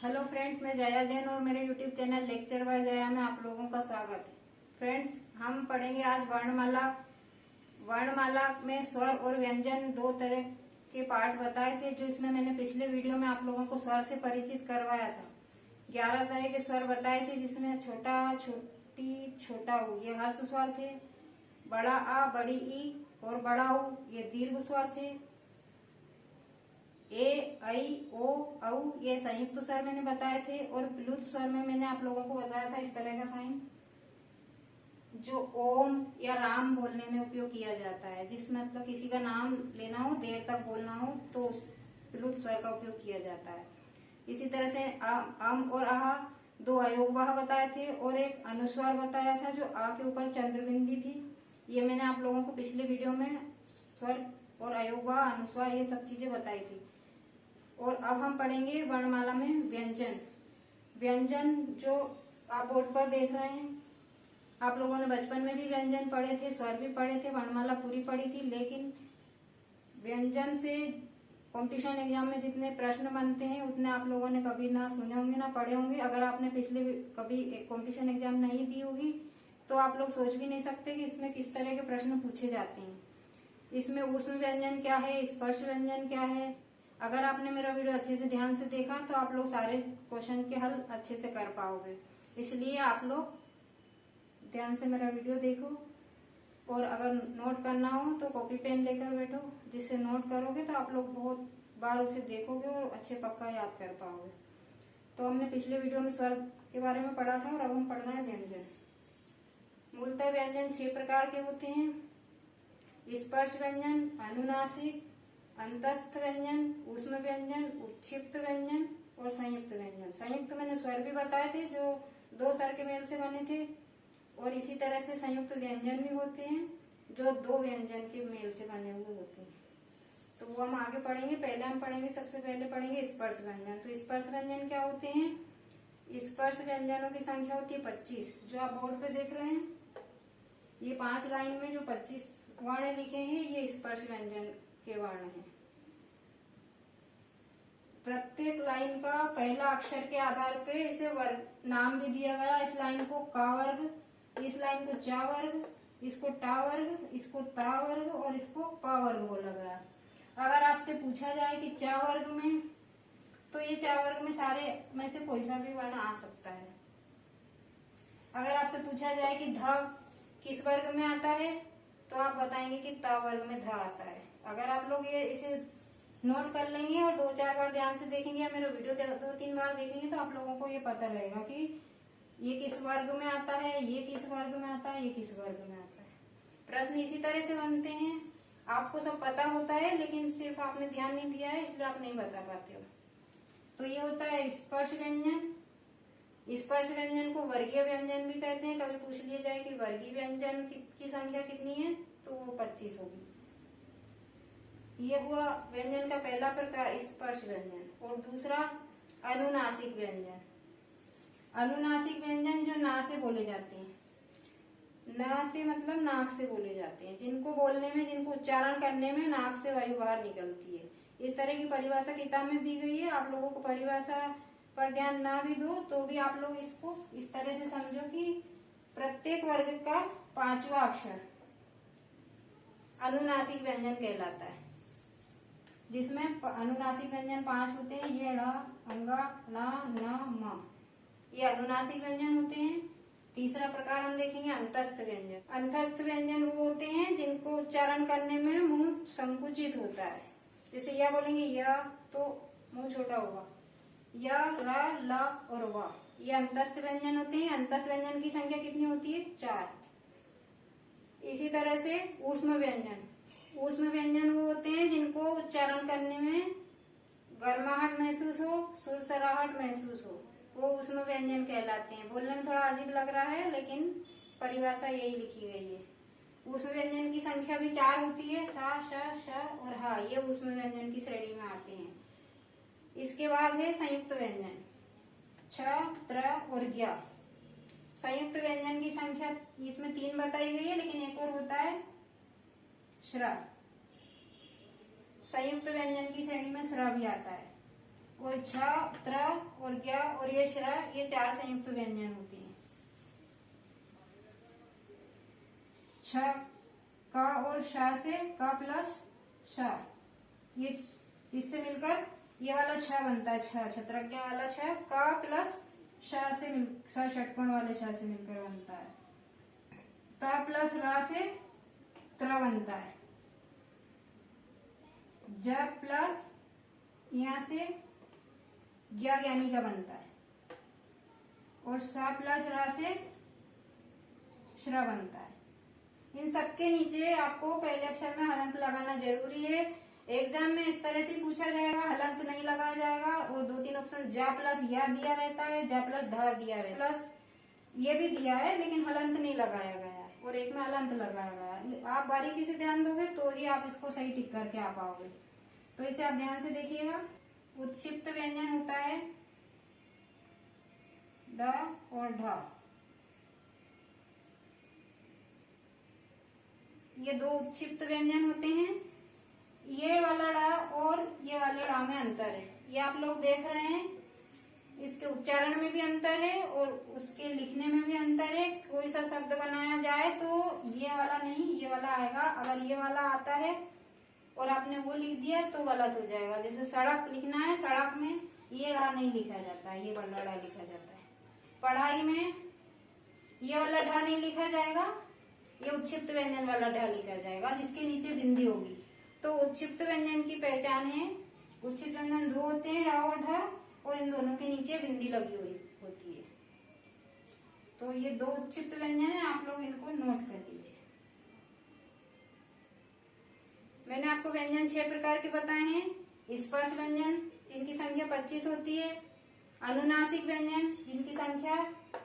Hello friends, मैं जया जैन और मेरे YouTube channel lecture by Jaya में आप लोगों का स्वागत है। फ्रेंड्स, हम पढ़ेंगे आज वर्णमाला। वर्णमाला में स्वर और व्यंजन दो तरह के पार्ट बताए थे, जो इसमें मैंने पिछले वीडियो में आप लोगों को स्वर से परिचित करवाया था। 11 तरह के स्वर बताए थे, जिसमें छोटा, छोटी, छोटा ऊ ये हर्ष स्वर थे, बड़ा आ, बड़ी ई और बड़ा ऊ ये दीर्घ स्वर थे। ए, ऐ, ओ, औ ये संयुक्त स्वर मैंने बताए थे, और प्लुत स्वर में मैंने आप लोगों को बताया था इस तरह का साइन जो ओम या राम बोलने में उपयोग किया जाता है, जिसमें मतलब किसी का नाम लेना हो, देर तक बोलना हो तो प्लुत स्वर का उपयोग किया जाता है। इसी तरह से अम और आहा दो अयोगवाह बताए थे, और एक अनुस्वार बताया था जो आ के ऊपर चंद्रबिंदी थी। ये मैंने आप लोगों को पिछले वीडियो में स्वर और अयोगवाह, अनुस्वार ये सब चीजें बताई थी। और अब हम पढ़ेंगे वर्णमाला में व्यंजन। व्यंजन जो आप बोर्ड पर देख रहे हैं, आप लोगों ने बचपन में भी व्यंजन पढ़े थे, स्वर भी पढ़े थे, वर्णमाला पूरी पढ़ी थी। लेकिन व्यंजन से कंपटीशन एग्जाम में जितने प्रश्न बनते हैं उतने आप लोगों ने कभी ना सुने होंगे ना पढ़े होंगे। अगर आपने पिछले कभी कंपटीशन एग्जाम नहीं दी होगी तो आप लोग सोच भी नहीं सकते कि इसमें किस तरह के प्रश्न पूछे जाते हैं। इसमें ऊष्म व्यंजन क्या है, स्पर्श व्यंजन क्या है। अगर आपने मेरा वीडियो अच्छे से ध्यान से देखा तो आप लोग सारे क्वेश्चन के हल अच्छे से कर पाओगे। इसलिए आप लोग ध्यान से मेरा वीडियो देखो, और अगर नोट करना हो तो कॉपी पेन लेकर बैठो, जिससे नोट करोगे तो आप लोग बहुत बार उसे देखोगे और अच्छे पक्का याद कर पाओगे। तो हमने पिछले वीडियो में स्वर के बारे में पढ़ा था, और अब हम पढ़ रहे हैं व्यंजन। मूलतः व्यंजन 6 प्रकार के होते हैं: स्पर्श व्यंजन, अनुनासिक, अंतस्थ व्यंजन, ऊष्म व्यंजन, उत्क्षिप्त व्यंजन और संयुक्त व्यंजन। संयुक्त मैंने स्वर भी बताए थे जो 2 स्वर के मेल से बने थे, और इसी तरह से संयुक्त व्यंजन भी होते हैं जो 2 व्यंजन के मेल से बने हुए होते हैं। तो वो हम आगे पढ़ेंगे। पहले हम पढ़ेंगे, सबसे पहले पढ़ेंगे स्पर्श व्यंजन। तो स्पर्श व्यंजन क्या होते हैं? स्पर्श व्यंजनों की संख्या होती है 25, जो आप बोर्ड पे देख रहे हैं। ये 5 लाइन में जो 25 वर्ण लिखे हैं ये स्पर्श व्यंजन के वर्ण हैं। प्रत्येक लाइन का पहला अक्षर के आधार पे इसे वर्ग नाम भी दिया गया। इस लाइन को का वर्ग, इस लाइन को चा वर्ग, इसको टा वर्ग, इसको ता वर्ग और इसको पा वर्ग बोला गया। अगर आपसे पूछा जाए कि चा वर्ग में, तो ये चा वर्ग में सारे में से कोई सा भी वर्ण आ सकता है। अगर आपसे पूछा जाए कि ध किस वर्ग में आता है, तो आप बताएंगे कि ता वर्ग में ध आता है। अगर आप लोग ये इसे नोट कर लेंगे और 2-4 बार ध्यान से देखेंगे या मेरा वीडियो 2-3 बार देखेंगे तो आप लोगों को ये पता रहेगा कि ये किस वर्ग में आता है, ये किस वर्ग में आता है, ये किस वर्ग में आता है। प्रश्न इसी तरह से बनते हैं। आपको सब पता होता है, लेकिन सिर्फ आपने ध्यान नहीं दिया है, इसलिए आप नहीं बता पाते हो। तो ये होता है स्पर्श व्यंजन। स्पर्श व्यंजन को वर्गीय व्यंजन भी कहते हैं। कभी पूछ लिया जाए कि वर्गीय व्यंजन की संख्या कितनी है, तो वो 25 होगी। ये हुआ व्यंजन का पहला प्रकार स्पर्श व्यंजन। और दूसरा अनुनासिक व्यंजन। अनुनासिक व्यंजन जो ना से बोले जाते हैं, ना से मतलब नाक से बोले जाते हैं, जिनको बोलने में, जिनको उच्चारण करने में नाक से वायु बाहर निकलती है। इस तरह की परिभाषा किताब में दी गई है। आप लोगों को परिभाषा पर ध्यान ना भी दो तो भी आप लोग इसको इस तरह से समझो कि प्रत्येक वर्ग का 5वां अक्षर अनुनासिक व्यंजन कहलाता है, जिसमें अनुनासिक व्यंजन 5 होते हैं। ये ड़, अंगा, ला, न, म, ये अनुनासिक व्यंजन होते हैं। तीसरा प्रकार हम देखेंगे अंतस्थ व्यंजन। अंतस्थ व्यंजन वो होते हैं जिनको उच्चारण करने में मुंह संकुचित होता है। जैसे या बोलेंगे या तो मुंह छोटा होगा, या, रा, ला और वा, ये अंतस्थ व्यंजन होते हैं। अंतस्थ व्यंजन की संख्या कितनी होती है? 4। इसी तरह से ऊष्म व्यंजन। ऊष्म व्यंजन वो होते हैं जिनको उच्चारण करने में गर्माहट महसूस हो, सुरसराहट महसूस हो, वो ऊष्म व्यंजन कहलाते हैं। बोलने में थोड़ा अजीब लग रहा है, लेकिन परिभाषा यही लिखी गई है। ऊष्म व्यंजन की संख्या भी 4 होती है। सा, श, श और हा, ये ऊष्म व्यंजन की श्रेणी में आते हैं। इसके बाद है संयुक्त व्यंजन, छ, त्र और ज्ञ। संयुक्त व्यंजन की संख्या इसमें 3 बताई गई है, लेकिन एक और होता है श्र। संयुक्त व्यंजन की श्रेणी में श्र भी आता है। और छ, त्र और ज्ञ और ये श्र, ये 4 संयुक्त व्यंजन होते हैं। छ का और शा से का प्लस शा, ये इससे मिलकर ये वाला छ बनता है। छत्रज्ञ वाला छ का प्लस शा से षटकोण वाले शा से मिलकर बनता है। ता प्लस रा से त्र बनता है। ज प्लस यहाँ से ज्ञानी का बनता है और सा प्लस रा से श्र बनता है। इन सबके नीचे आपको पहले अक्षर में हलंत लगाना जरूरी है। एग्जाम में इस तरह से पूछा जाएगा, हलंत नहीं लगाया जाएगा। और 2-3 ऑप्शन जा प्लस या दिया रहता है, जा प्लस ध दिया रहता है, प्लस ये भी दिया है लेकिन हलंत नहीं लगाया गया है और एक में हलंत लगाया गया है। आप बारीकी से ध्यान दोगे तो ही आप इसको सही टिक करके आ पाओगे। तो इसे आप ध्यान से देखिएगा। उत्क्षिप्त व्यंजन होता है ड और ढ, ये 2 उत्क्षिप्त व्यंजन होते हैं। ये वाला ड़ा और ये वाले ड़ा में अंतर है, ये आप लोग देख रहे हैं। इसके उच्चारण में भी अंतर है और उसके लिखने में भी अंतर है। कोई सा शब्द बनाया जाए तो ये वाला नहीं, ये वाला आएगा। अगर ये वाला आता है और आपने वो लिख दिया तो गलत हो जाएगा। जैसे सड़क लिखना है, सड़क में ये ड़ा नहीं लिखा जाता है, ये वाला ड़ा लिखा जाता है। पढ़ाई में ये वाला ढा नहीं लिखा जाएगा, ये उत्क्षिप्त व्यंजन वाला ढा लिखा जाएगा जिसके नीचे बिंदी होगी। तो उत्क्षिप्त व्यंजन की पहचान है, उत्क्षिप्त व्यंजन 2 होते हैं, ढा और ढा, और इन दोनों के नीचे बिंदी लगी हुई होती है। तो ये 2 उत्क्षिप्त व्यंजन है, आप लोग इनको नोट कर लीजिए। मैंने आपको व्यंजन 6 प्रकार के बताए हैं। स्पर्श व्यंजन, इनकी संख्या 25 होती है। अनुनासिक व्यंजन, जिनकी संख्या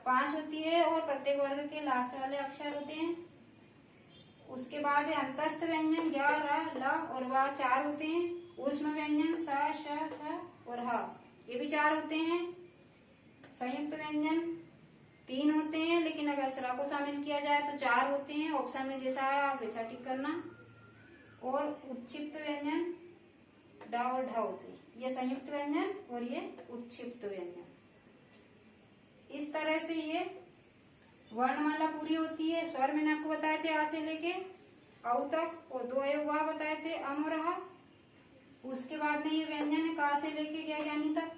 5 होती है और प्रत्येक वर्ग के लास्ट वाले अक्षर होते हैं। उसके बाद है अंतस्थ व्यंजन, य, र, ल और व 4 होते हैं। ऊष्म व्यंजन स, श, छ और ह, ये भी 4 होते हैं। संयुक्त व्यंजन 3 होते हैं, लेकिन अगर स्रा को शामिल किया जाए तो 4 होते हैं। ऑप्शन में जैसा है आप वैसा टिक करना। और उत्क्षिप्त व्यंजन ड और ढ होते हैं, ये संयुक्त व्यंजन और ये उत्क्षिप्त व्यंजन। इस तरह से ये वर्णमाला पूरी होती है। स्वर मैंने आपको बताए थे आ से लेके औ तक, और 2 वा बताए थे अम और हा। उसके बाद में ये व्यंजन है का से लेके ज्ञानी तक।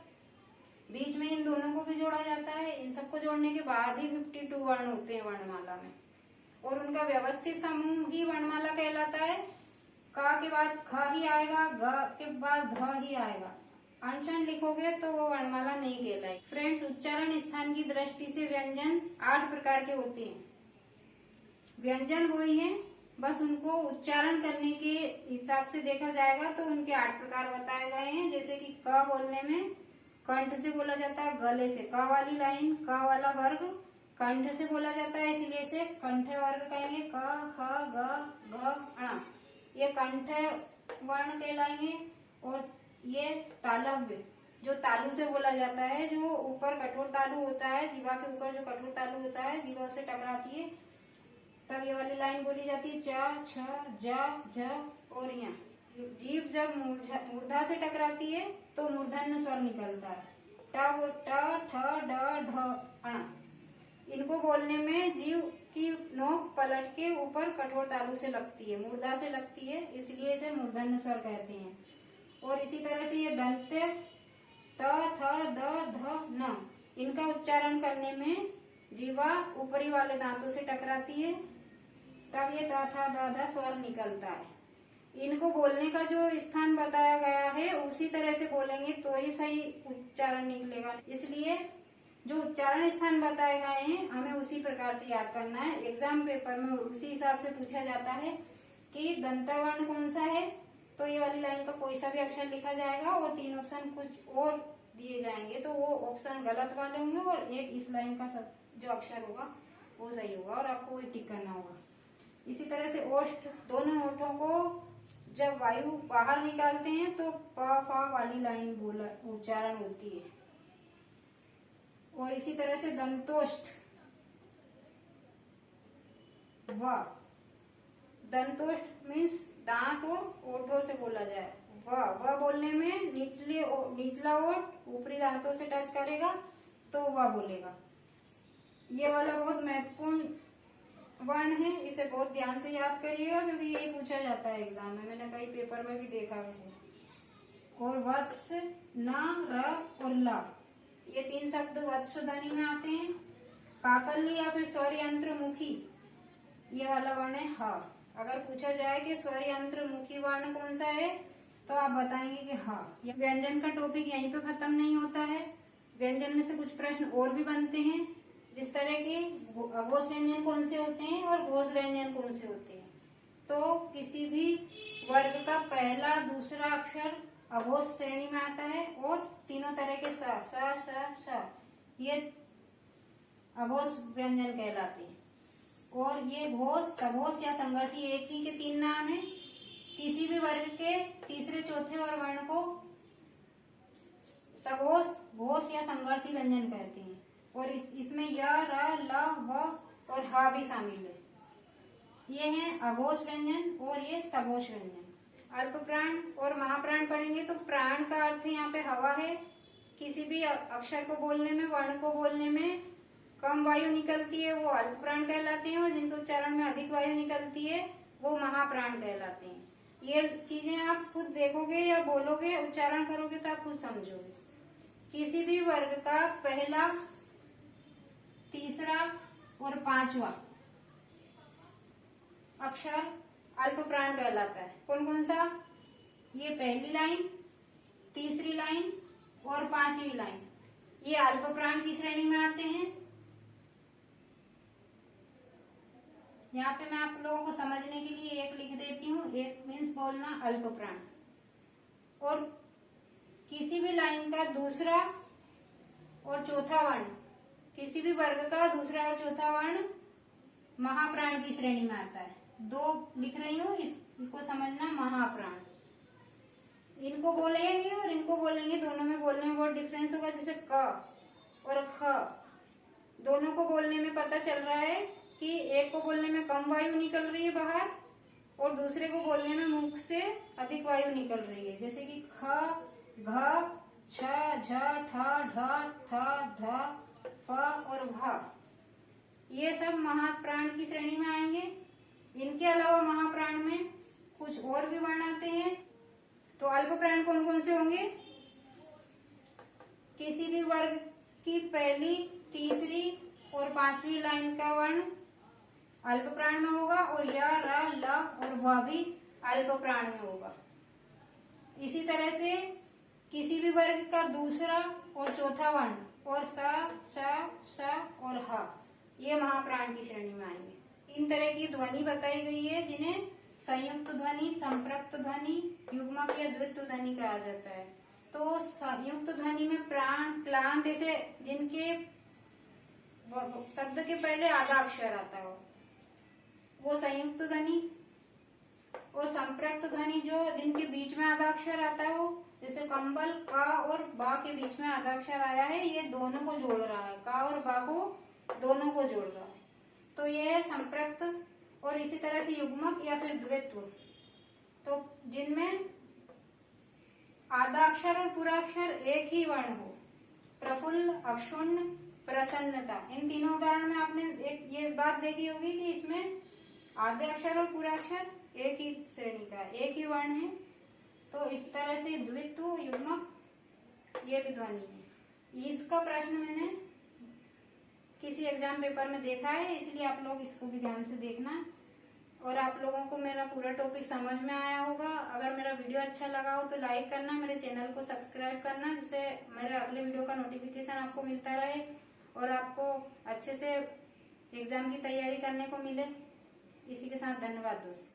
बीच में इन दोनों को भी जोड़ा जाता है। इन सबको जोड़ने के बाद ही 52 वर्ण होते हैं वर्णमाला में, और उनका व्यवस्थित समूह ही वर्णमाला कहलाता है। का के बाद ख ही आएगा, ग के बाद घ ही आएगा। अनशन लिखोगे तो वो वर्णमाला नहीं कहलाएगी। फ्रेंड्स, उच्चारण स्थान की दृष्टि से व्यंजन 8 प्रकार के होते हैं। व्यंजन वही है, बस उनको उच्चारण करने के हिसाब से देखा जाएगा तो उनके 8 प्रकार बताए गए हैं। जैसे कि क बोलने में कंठ से बोला जाता है, गले से। क वाली लाइन, क वाला वर्ग कंठ से बोला जाता है, इसलिए इसे कंठ वर्ग कहेंगे। क, ख, ग, घ, ण ये कंठ वर्ण कहलाएंगे। और ये तालव्य, जो तालु से बोला जाता है, जो ऊपर कठोर तालु होता है, जीवा के ऊपर जो कठोर तालु होता है, जीवा से टकराती है तब ये वाली लाइन बोली जाती है। च, छ, ज, झ और यहाँ जीभ जब मूर्धा से टकराती है तो मूर्धन्य स्वर निकलता है। ट, ठ, ड, ढ, ण। इनको बोलने में जीव की नोक पलट के ऊपर कठोर तालु से लगती है, मूर्धा से लगती है, इसलिए इसे मूर्धन्य स्वर कहते हैं। और इसी तरह से ये दंत्य त, थ, द, ध, न, इनका उच्चारण करने में जीवा ऊपरी वाले दांतों से टकराती है, तब ये द, थ, द, ध स्वर निकलता है। इनको बोलने का जो स्थान बताया गया है उसी तरह से बोलेंगे तो ही सही उच्चारण निकलेगा। इसलिए जो उच्चारण स्थान बताए गए हैं हमें उसी प्रकार से याद करना है। एग्जाम पेपर में उसी हिसाब से पूछा जाता है कि दंतवर्ण कौन सा है, तो ये वाली लाइन का कोई सा भी अक्षर लिखा जाएगा और 3 ऑप्शन कुछ और दिए जाएंगे, तो वो ऑप्शन गलत वाले होंगे और एक इस लाइन का सब जो अक्षर होगा वो सही होगा और आपको वही टिक करना होगा। इसी तरह से ओष्ठ, दोनों ओठों को जब वायु बाहर निकालते हैं तो प, फ वाली लाइन बोला उच्चारण होती है। और इसी तरह से दंतोष्ठ, व, दंतोष्ठ मीन्स दांत और ओठों से बोला जाए, व बोलने में निचला ओठ ऊपरी दांतों से टच करेगा तो व बोलेगा। ये वाला बहुत महत्वपूर्ण वर्ण है, इसे बहुत ध्यान से याद करिएगा क्योंकि यही पूछा जाता है एग्जाम में, मैंने कई पेपर में भी देखा है। और वत्स, न, र और ला, ये 3 शब्द वत्स ध्वनि में आते हैं। काकल्य या फिर स्वर यंत्र मुखी, ये वाला वर्ण है ह। अगर पूछा जाए कि स्वर यंत्र मुखी वर्ण कौन सा है तो आप बताएंगे कि ह। व्यंजन का टॉपिक यहीं पे खत्म नहीं होता है, व्यंजन में से कुछ प्रश्न और भी बनते हैं, जिस तरह के अघोष व्यंजन कौन से होते हैं और घोष व्यंजन कौन से होते हैं। तो किसी भी वर्ग का पहला दूसरा अक्षर अघोष श्रेणी में आता है और तीनों तरह के स, ये अघोष व्यंजन कहलाते हैं। और ये घोष, सघोष या संघर्षी एक ही के 3 नाम है। किसी भी वर्ग के तीसरे चौथे और वर्ण को सघोष, घोष या संघर्षी व्यंजन कहते हैं। और इसमें य, र, ल, व और ह भी शामिल है। ये हैं अघोष व्यंजन और ये सघोष व्यंजन। अल्प प्राण और महाप्राण पढ़ेंगे तो प्राण का अर्थ यहाँ पे हवा है। किसी भी अक्षर को बोलने में, वर्ण को बोलने में कम वायु निकलती है वो अल्प प्राण कहलाते हैं, और जिनके उच्चारण में अधिक वायु निकलती है वो महाप्राण कहलाते हैं। ये चीजें आप खुद देखोगे या बोलोगे, उच्चारण करोगे तो आप खुद समझोगे। किसी भी वर्ग का पहला, तीसरा और पांचवा अक्षर अल्प प्राण कहलाता है। कौन कौन सा? ये पहली लाइन, तीसरी लाइन और पांचवी लाइन, ये अल्प प्राण की श्रेणी में आते हैं। यहाँ पे मैं आप लोगों को समझने के लिए एक लिख देती हूँ। एक मीन्स बोलना अल्प प्राण। और किसी भी लाइन का दूसरा और चौथा वर्ण, किसी भी वर्ग का दूसरा और चौथा वर्ण महाप्राण की श्रेणी में आता है। 2 लिख रही हूँ, इसको समझना महाप्राण। इनको बोलेंगे और इनको बोलेंगे, दोनों में बोलने में बहुत डिफरेंस होगा। जैसे क और ख, दोनों को बोलने में पता चल रहा है कि एक को बोलने में कम वायु निकल रही है बाहर और दूसरे को बोलने में मुख से अधिक वायु निकल रही है। जैसे कि ख, घ, छ, झ, ठ, ढ, थ, ध, फ और भ, ये सब महाप्राण की श्रेणी में आएंगे। इनके अलावा महाप्राण में कुछ और भी वर्ण आते हैं। तो अल्प प्राण कौन कौन से होंगे? किसी भी वर्ग की पहली, तीसरी और पांचवी लाइन का वर्ण अल्प प्राण में होगा और य, र, ल और व भी अल्प प्राण में होगा। इसी तरह से किसी भी वर्ग का दूसरा और चौथा वर्ण और स, श और ह, ये महाप्राण की श्रेणी में आएंगे। 3 तरह की ध्वनि बताई गई है जिन्हें संयुक्त ध्वनि, संपृक्त ध्वनि, युग्मक या द्वित्व ध्वनि कहा जाता है। तो संयुक्त ध्वनि में प्राण, क्लांत, ऐसे जिनके शब्द के पहले आधा अक्षर आता है वो संयुक्त ध्वनि। और संपृक्त ध्वनि जो जिनके बीच में आधा अक्षर आता है, वो जैसे कंबल, का और बा के बीच में आधा अक्षर आया है, ये दोनों को जोड़ रहा है, का और बा को दोनों को जोड़ रहा है, तो ये है संपृक्त। और इसी तरह से युग्मक या फिर द्वित्व, तो जिनमें आधा अक्षर और पूरा अक्षर एक ही वर्ण हो। प्रफुल्ल, अक्षुण्ण, प्रसन्नता, इन तीनों उदाहरण में आपने एक ये बात देखी होगी कि इसमें आधे अक्षर और पूरा अक्षर एक ही श्रेणी का, एक ही वर्ण है। तो इस तरह से द्वित्व, युग्मक, ये भी ध्वनि है। इसका प्रश्न मैंने किसी एग्जाम पेपर में देखा है, इसलिए आप लोग इसको भी ध्यान से देखना। और आप लोगों को मेरा पूरा टॉपिक समझ में आया होगा। अगर मेरा वीडियो अच्छा लगा हो तो लाइक करना, मेरे चैनल को सब्सक्राइब करना, जिससे मेरे अगले वीडियो का नोटिफिकेशन आपको मिलता रहे और आपको अच्छे से एग्जाम की तैयारी करने को मिले। इसी के साथ धन्यवाद दोस्तों।